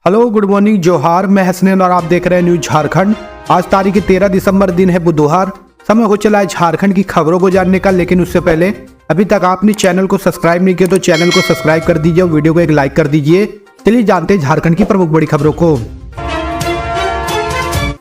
Hello, good morning, जोहार। मैं हसनैन और आप देख रहे हैं न्यूज झारखंड। आज तारीख 13 दिसंबर, दिन है बुधवार। समय हो चला है झारखंड की खबरों को जानने का, लेकिन उससे पहले अभी तक आपने चैनल को सब्सक्राइब नहीं किया तो चैनल को सब्सक्राइब कर दीजिए और वीडियो को एक लाइक कर दीजिए। चलिए जानते हैं झारखंड की प्रमुख बड़ी खबरों को।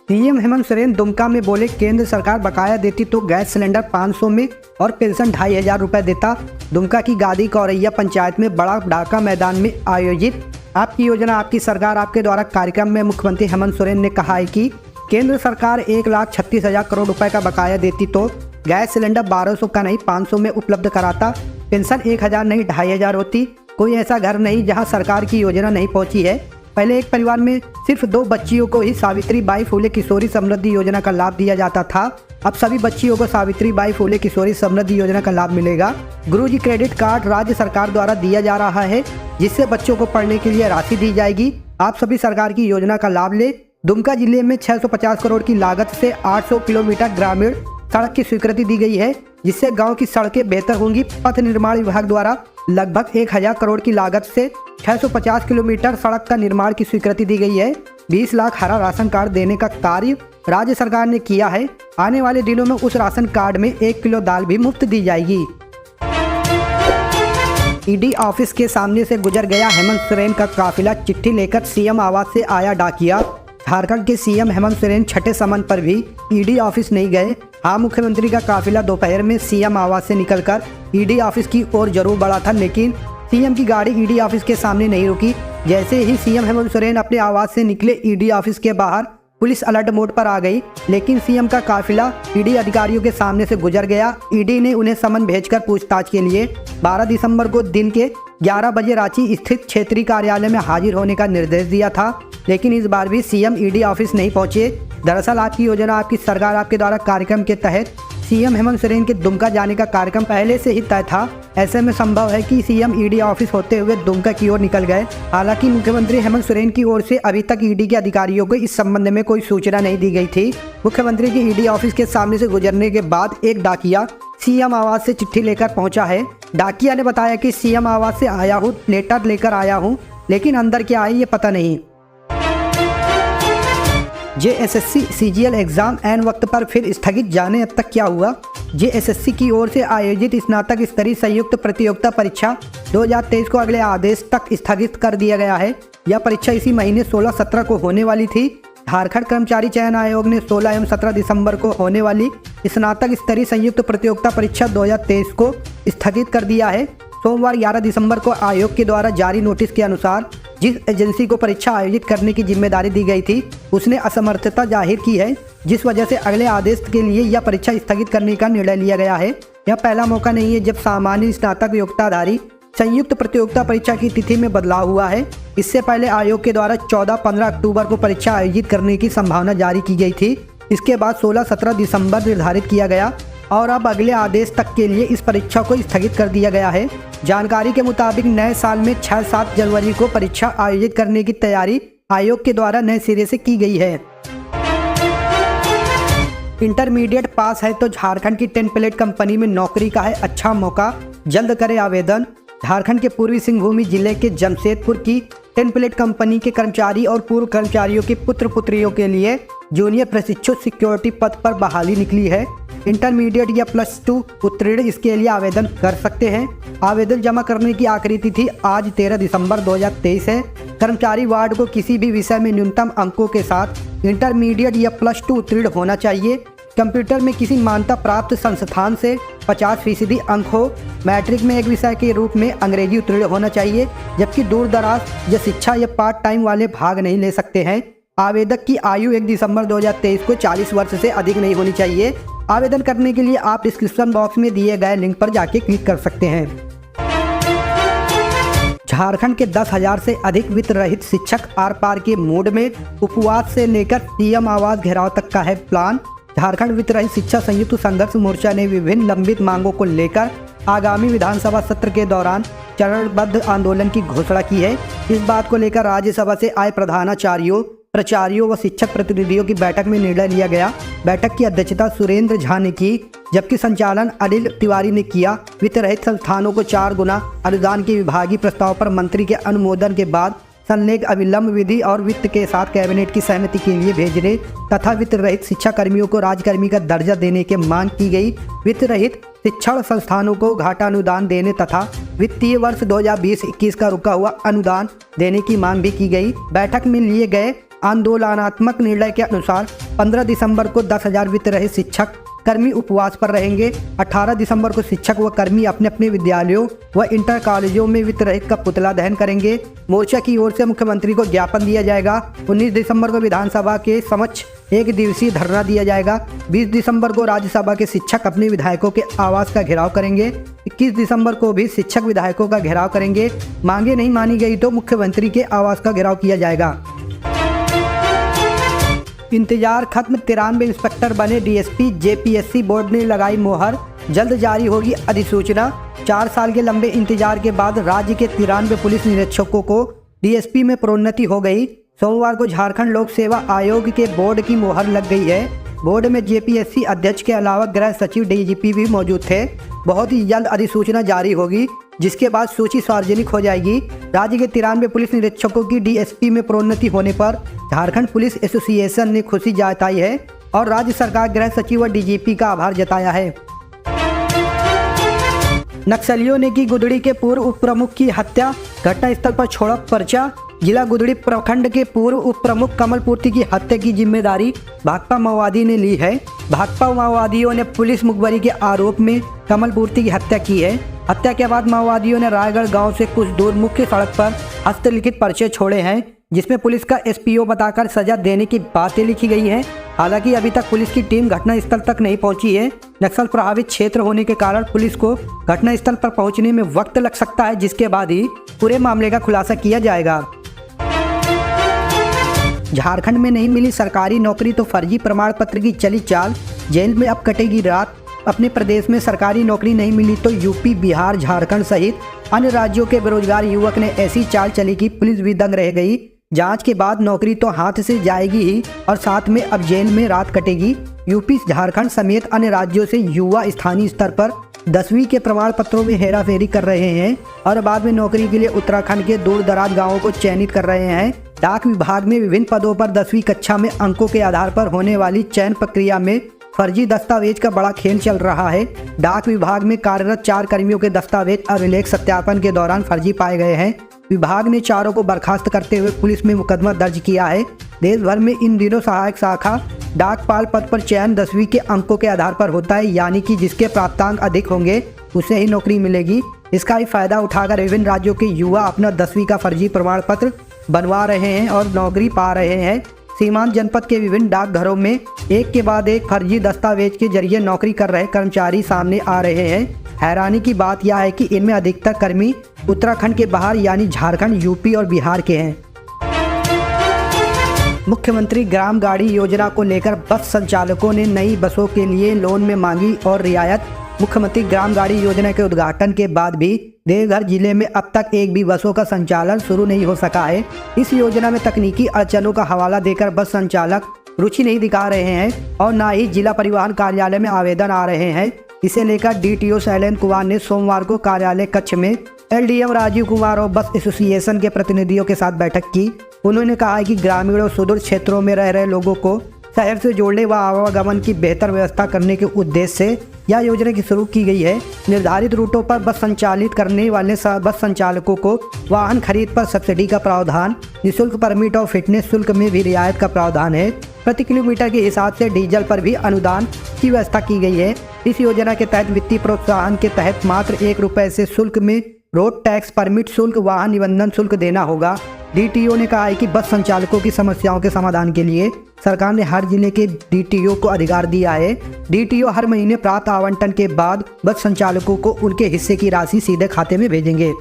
सीएम हेमंत सोरेन दुमका में बोले, केंद्र सरकार बकाया देती तो गैस सिलेंडर 500 में और पेंशन 2500 रुपए देता। दुमका की गादी कौरैया पंचायत में बड़ा ढाका मैदान में आयोजित आपकी योजना आपकी सरकार आपके द्वारा कार्यक्रम में मुख्यमंत्री हेमंत सोरेन ने कहा है कि केंद्र सरकार 1,36,000 करोड़ रुपए का बकाया देती तो गैस सिलेंडर 1200 का नहीं 500 में उपलब्ध कराता, पेंशन 1000 नहीं 2500 होती। कोई ऐसा घर नहीं जहां सरकार की योजना नहीं पहुंची है। पहले एक परिवार में सिर्फ 2 बच्चियों को ही सावित्रीबाई फुले किशोरी समृद्धि योजना का लाभ दिया जाता था। अब सभी बच्चियों को सावित्रीबाई फुले किशोरी समृद्धि योजना का लाभ मिलेगा। गुरुजी क्रेडिट कार्ड राज्य सरकार द्वारा दिया जा रहा है, जिससे बच्चों को पढ़ने के लिए राशि दी जाएगी। आप सभी सरकार की योजना का लाभ ले। दुमका जिले में 650 करोड़ की लागत से 800 किलोमीटर ग्रामीण सड़क की स्वीकृति दी गई है, जिससे गांव की सड़कें बेहतर होंगी। पथ निर्माण विभाग द्वारा लगभग 1000 करोड़ की लागत से 650 किलोमीटर सड़क का निर्माण की स्वीकृति दी गई है। 20 लाख हरा राशन कार्ड देने का कार्य राज्य सरकार ने किया है। आने वाले दिनों में उस राशन कार्ड में 1 किलो दाल भी मुफ्त दी जाएगी। ईडी ऑफिस के सामने से गुजर गया हेमंत सोरेन का काफिला, चिट्ठी लेकर सीएम आवास से आया डाकिया। झारखंड के सीएम हेमंत सोरेन छठे समन पर भी ईडी ऑफिस नहीं गए। हाँ, मुख्यमंत्री का काफिला दोपहर में सीएम आवास से निकलकर ईडी ऑफिस की ओर जरूर बढ़ा था, लेकिन सीएम की गाड़ी ईडी ऑफिस के सामने नहीं रुकी। जैसे ही सीएम हेमंत सोरेन अपने आवास से निकले, ईडी ऑफिस के बाहर पुलिस अलर्ट मोड पर आ गई, लेकिन सीएम का काफिला ईडी अधिकारियों के सामने से गुजर गया। ईडी ने उन्हें समन भेजकर पूछताछ के लिए 12 दिसंबर को दिन के 11 बजे रांची स्थित क्षेत्रीय कार्यालय में हाजिर होने का निर्देश दिया था, लेकिन इस बार भी सीएम ईडी ऑफिस नहीं पहुंचे। दरअसल आपकी योजना आपकी सरकार आपके द्वारा कार्यक्रम के तहत सीएम हेमंत सोरेन के दुमका जाने का कार्यक्रम पहले से ही तय था। ऐसे में संभव है कि सीएम ईडी ऑफिस होते हुए दुमका की ओर निकल गए। हालांकि मुख्यमंत्री हेमंत सोरेन की ओर से अभी तक ईडी के अधिकारियों को इस संबंध में कोई सूचना नहीं दी गई थी। मुख्यमंत्री की ईडी ऑफिस के सामने से गुजरने के बाद एक डाकिया सीएम आवास से चिट्ठी लेकर पहुंचा है। डाकिया ने बताया कि सीएम आवास से आया हूँ, लेटर लेकर आया हूँ, लेकिन अंदर क्या है ये पता नहीं। जेएसएससी सीजीएल एग्जाम ऐन वक्त पर फिर स्थगित, जाने अब तक क्या हुआ। जेएसएससी की ओर से आयोजित स्नातक स्तरीय संयुक्त प्रतियोगिता परीक्षा 2023 को अगले आदेश तक स्थगित कर दिया गया है। यह परीक्षा इसी महीने 16-17 को होने वाली थी। झारखंड कर्मचारी चयन आयोग ने 16 एवं 17 दिसंबर को होने वाली स्नातक स्तरीय संयुक्त प्रतियोगिता परीक्षा 2023 को स्थगित कर दिया है। सोमवार 11 दिसंबर को आयोग के द्वारा जारी नोटिस के अनुसार जिस एजेंसी को परीक्षा आयोजित करने की जिम्मेदारी दी गई थी, उसने असमर्थता जाहिर की है, जिस वजह से अगले आदेश के लिए यह परीक्षा स्थगित करने का निर्णय लिया गया है। यह पहला मौका नहीं है जब सामान्य स्नातक योग्यताधारी संयुक्त प्रतियोगिता परीक्षा की तिथि में बदलाव हुआ है। इससे पहले आयोग के द्वारा 14-15 अक्टूबर को परीक्षा आयोजित करने की संभावना जारी की गई थी। इसके बाद 16-17 दिसंबर निर्धारित किया गया और अब अगले आदेश तक के लिए इस परीक्षा को स्थगित कर दिया गया है। जानकारी के मुताबिक नए साल में 6-7 जनवरी को परीक्षा आयोजित करने की तैयारी आयोग के द्वारा नए सिरे से की गई है। इंटरमीडिएट पास है तो झारखंड की टेम्पलेट कंपनी में नौकरी का है अच्छा मौका, जल्द करे आवेदन। झारखंड के पूर्वी सिंहभूम जिले के जमशेदपुर की टेम्पलेट कंपनी के कर्मचारी और पूर्व कर्मचारियों के पुत्र पुत्रियों के लिए जूनियर प्रशिक्षु सिक्योरिटी पद पर बहाली निकली है। इंटरमीडिएट या +2 उत्तीर्ण इसके लिए आवेदन कर सकते हैं। आवेदन जमा करने की आखिरी तिथि आज 13 दिसंबर 2023 है। कर्मचारी वार्ड को किसी भी विषय में न्यूनतम अंकों के साथ इंटरमीडिएट या +2 उत्तीर्ण होना चाहिए। कंप्यूटर में किसी मान्यता प्राप्त संस्थान से 50% अंक हो। मैट्रिक में एक विषय के रूप में अंग्रेजी उत्तीर्ण होना चाहिए, जबकि दूर दराज या शिक्षा या पार्ट टाइम वाले भाग नहीं ले सकते हैं। आवेदक की आयु 1 दिसंबर 2023 को 40 वर्ष से अधिक नहीं होनी चाहिए। आवेदन करने के लिए आप डिस्क्रिप्शन बॉक्स में दिए गए लिंक पर जाके क्लिक कर सकते हैं। झारखंड के 10,000 से अधिक वित्त रहित शिक्षक आर पार के मूड में, उपवास से लेकर सीएम आवास घेराव तक का है प्लान। झारखंड वित्त रहित शिक्षा संयुक्त संघर्ष मोर्चा ने विभिन्न लंबित मांगों को लेकर आगामी विधानसभा सत्र के दौरान चरणबद्ध आंदोलन की घोषणा की है। इस बात को लेकर राज्यसभा से आए प्रधानाचार्यों, प्राचार्यों व शिक्षक प्रतिनिधियों की बैठक में निर्णय लिया गया। बैठक की अध्यक्षता सुरेंद्र झा ने की, जबकि संचालन अनिल तिवारी ने किया। वित्त रहित संस्थानों को 4 गुना अनुदान के विभागीय प्रस्ताव पर मंत्री के अनुमोदन के बाद संलेख अविलंब विधि और वित्त के साथ कैबिनेट की सहमति के लिए भेजने तथा वित्त रहित शिक्षा कर्मियों को राजकर्मी का दर्जा देने की मांग की गई। वित्त रहित शिक्षण संस्थानों को घाटा अनुदान देने तथा वित्तीय वर्ष 2020-21 का रुका हुआ अनुदान देने की मांग भी की गई। बैठक में लिए गए आंदोलनात्मक निर्णय के अनुसार 15 दिसंबर को 10,000 वित्त रहित शिक्षक कर्मी उपवास पर रहेंगे। 18 दिसंबर को शिक्षक व कर्मी अपने अपने विद्यालयों व इंटर कॉलेजों में वित्त रहित का पुतला दहन करेंगे। मोर्चा की ओर से मुख्यमंत्री को ज्ञापन दिया जाएगा। 19 दिसंबर को विधानसभा के समक्ष एक दिवसीय धरना दिया जाएगा। 20 दिसंबर को राज्यसभा के शिक्षक अपने विधायकों के आवास का घेराव करेंगे। 21 दिसंबर को भी शिक्षक विधायकों का घेराव करेंगे। मांगे नहीं मानी गई तो मुख्यमंत्री के आवास का घेराव किया जाएगा। इंतजार खत्म, 93 इंस्पेक्टर बने डीएसपी, जेपीएससी बोर्ड ने लगाई मोहर, जल्द जारी होगी अधिसूचना। 4 साल के लंबे इंतजार के बाद राज्य के 93 पुलिस निरीक्षकों को डीएसपी में प्रोन्नति हो गई। सोमवार को झारखंड लोक सेवा आयोग के बोर्ड की मोहर लग गई है। बोर्ड में जेपीएससी अध्यक्ष के अलावा गृह सचिव, डीजीपी भी मौजूद थे। बहुत ही जल्द अधिसूचना जारी होगी, जिसके बाद सूची सार्वजनिक हो जाएगी। राज्य के 93 पुलिस निरीक्षकों की डीएसपी में प्रोन्नति होने पर झारखंड पुलिस एसोसिएशन ने खुशी जताई है और राज्य सरकार, गृह सचिव व डीजीपी का आभार जताया है। नक्सलियों ने की गुदड़ी के पूर्व उप प्रमुख की हत्या, घटनास्थल पर छोड़ा पर्चा। जिला गुदड़ी प्रखंड के पूर्व उप प्रमुख कमलपूर्ति की हत्या की जिम्मेदारी भाकपा माओवादी ने ली है। भाकपा माओवादियों ने पुलिस मुखबरी के आरोप में कमलपूर्ति की हत्या की है। हत्या के बाद माओवादियों ने रायगढ़ गांव से कुछ दूर मुख्य सड़क पर हस्तलिखित पर्चे छोड़े हैं, जिसमें पुलिस का एसपीओ बताकर सजा देने की बातें लिखी गई हैं। हालांकि अभी तक पुलिस की टीम घटनास्थल तक नहीं पहुंची है। नक्सल प्रभावित क्षेत्र होने के कारण पुलिस को घटनास्थल पर पहुंचने में वक्त लग सकता है, जिसके बाद ही पूरे मामले का खुलासा किया जाएगा। झारखंड में नहीं मिली सरकारी नौकरी तो फर्जी प्रमाण पत्र की चली चाल, जेल में अब कटेगी रात। अपने प्रदेश में सरकारी नौकरी नहीं मिली तो यूपी, बिहार, झारखंड सहित अन्य राज्यों के बेरोजगार युवक ने ऐसी चाल चली कि पुलिस भी दंग रह गई। जांच के बाद नौकरी तो हाथ से जाएगी ही और साथ में अब जेल में रात कटेगी। यूपी, झारखंड समेत अन्य राज्यों से युवा स्थानीय स्तर पर 10वीं के प्रमाण पत्रों में हेराफेरी कर रहे हैं और बाद में नौकरी के लिए उत्तराखंड के दूर दराज गाँवों को चयनित कर रहे हैं। डाक विभाग में विभिन्न पदों पर 10वीं कक्षा में अंकों के आधार पर होने वाली चयन प्रक्रिया में फर्जी दस्तावेज का बड़ा खेल चल रहा है। डाक विभाग में कार्यरत 4 कर्मियों के दस्तावेज अभिलेख सत्यापन के दौरान फर्जी पाए गए हैं। विभाग ने 4 को बर्खास्त करते हुए पुलिस में मुकदमा दर्ज किया है। देश भर में इन दिनों सहायक शाखा डाकपाल पद पर चयन 10वीं के अंकों के आधार पर होता है, यानी कि जिसके प्राप्तांक अधिक होंगे उसे ही नौकरी मिलेगी। इसका ही फायदा उठाकर विभिन्न राज्यों के युवा अपना 10वीं का फर्जी प्रमाण पत्र बनवा रहे हैं और नौकरी पा रहे हैं। सीमांत जनपद के विभिन्न डाकघरों में एक के बाद एक फर्जी दस्तावेज के जरिए नौकरी कर रहे कर्मचारी सामने आ रहे हैं। हैरानी की बात यह है कि इनमें अधिकतर कर्मी उत्तराखंड के बाहर यानी झारखंड, यूपी और बिहार के हैं। मुख्यमंत्री ग्राम गाड़ी योजना को लेकर बस संचालकों ने नई बसों के लिए लोन में मांगी और रियायत। मुख्यमंत्री ग्राम गाड़ी योजना के उद्घाटन के बाद भी देवघर जिले में अब तक एक भी बसों का संचालन शुरू नहीं हो सका है। इस योजना में तकनीकी अड़चनों का हवाला देकर बस संचालक रुचि नहीं दिखा रहे हैं और न ही जिला परिवहन कार्यालय में आवेदन आ रहे हैं। इसे लेकर डीटीओ शैलेंद्र कुमार ने सोमवार को कार्यालय कक्ष में एलडीएम राजीव कुमार और बस एसोसिएशन के प्रतिनिधियों के साथ बैठक की। उन्होंने कहा कि ग्रामीण और सुदूर क्षेत्रों में रह रहे लोगों को शहर से जोड़ने व आवागमन की बेहतर व्यवस्था करने के उद्देश्य से यह योजना की शुरू की गई है। निर्धारित रूटों पर बस संचालित करने वाले बस संचालकों को वाहन खरीद पर सब्सिडी का प्रावधान, निःशुल्क परमिट और फिटनेस शुल्क में भी रियायत का प्रावधान है। प्रति किलोमीटर के हिसाब से डीजल पर भी अनुदान की व्यवस्था की गई है। इस योजना के तहत वित्तीय प्रोत्साहन के तहत मात्र 1 रुपये से शुल्क में रोड टैक्स, परमिट शुल्क, वाहन निबंधन शुल्क देना होगा। डीटीओ ने कहा है कि बस संचालकों की समस्याओं के समाधान के लिए सरकार ने हर जिले के डीटीओ को अधिकार दिया है। डीटीओ हर महीने प्राप्त आवंटन के बाद बस संचालकों को उनके हिस्से की राशि सीधे खाते में भेजेंगे।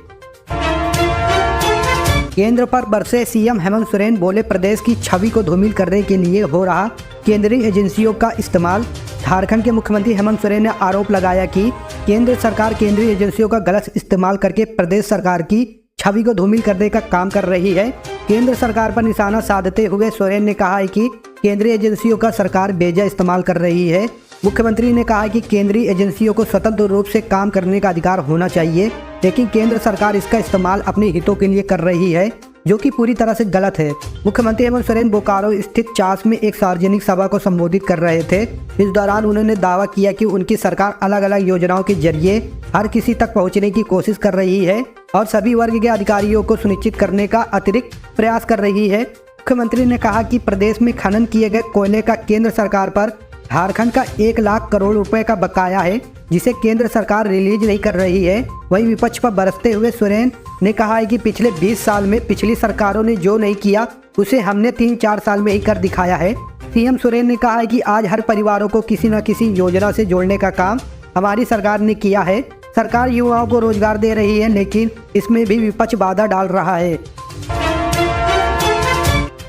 केंद्र पर बरसे सीएम हेमंत सोरेन, बोले प्रदेश की छवि को धूमिल करने के लिए हो रहा केंद्रीय एजेंसियों का इस्तेमाल। झारखंड के मुख्यमंत्री हेमंत सोरेन ने आरोप लगाया कि केंद्र सरकार केंद्रीय एजेंसियों का गलत इस्तेमाल करके प्रदेश सरकार की छवि को धूमिल करने का काम कर रही है। केंद्र सरकार पर निशाना साधते हुए सोरेन ने कहा है कि केंद्रीय एजेंसियों का सरकार बेजा इस्तेमाल कर रही है। मुख्यमंत्री ने कहा कि केंद्रीय एजेंसियों को स्वतंत्र रूप से काम करने का अधिकार होना चाहिए, लेकिन केंद्र सरकार इसका इस्तेमाल अपने हितों के लिए कर रही है। जो कि पूरी तरह से गलत है। मुख्यमंत्री हेमंत सोरेन बोकारो स्थित चास में एक सार्वजनिक सभा को संबोधित कर रहे थे। इस दौरान उन्होंने दावा किया कि उनकी सरकार अलग अलग योजनाओं के जरिए हर किसी तक पहुंचने की कोशिश कर रही है और सभी वर्ग के अधिकारियों को सुनिश्चित करने का अतिरिक्त प्रयास कर रही है। मुख्यमंत्री ने कहा कि प्रदेश में खनन किए गए कोयले का केंद्र सरकार पर झारखंड का 1 लाख करोड़ रुपए का बकाया है, जिसे केंद्र सरकार रिलीज नहीं कर रही है। वहीं विपक्ष पर बरसते हुए सोरेन ने कहा है कि पिछले 20 साल में पिछली सरकारों ने जो नहीं किया उसे हमने 3-4 साल में ही कर दिखाया है। सीएम सोरेन ने कहा है कि आज हर परिवारों को किसी न किसी योजना से जोड़ने का काम हमारी सरकार ने किया है। सरकार युवाओं को रोजगार दे रही है, लेकिन इसमें भी विपक्ष बाधा डाल रहा है।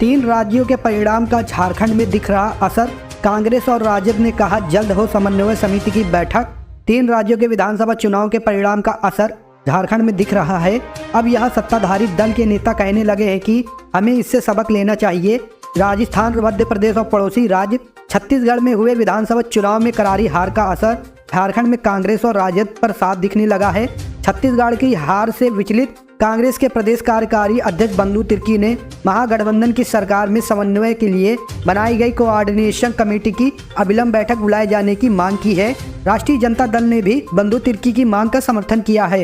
3 राज्यों के परिणाम का झारखंड में दिख रहा असर, कांग्रेस और राजद ने कहा जल्द हो समन्वय समिति की बैठक। 3 राज्यों के विधानसभा चुनाव के परिणाम का असर झारखंड में दिख रहा है। अब यह सत्ताधारी दल के नेता कहने लगे हैं कि हमें इससे सबक लेना चाहिए। राजस्थान, मध्य प्रदेश और पड़ोसी राज्य छत्तीसगढ़ में हुए विधानसभा चुनाव में करारी हार का असर झारखंड में कांग्रेस और राजद पर साफ दिखने लगा है। छत्तीसगढ़ की हार से विचलित कांग्रेस के प्रदेश कार्यकारी अध्यक्ष बंधु तिर्की ने महागठबंधन की सरकार में समन्वय के लिए बनाई गई कोऑर्डिनेशन कमेटी की अविलंब बैठक बुलाए जाने की मांग की है। राष्ट्रीय जनता दल ने भी बंधु तिर्की की मांग का समर्थन किया है।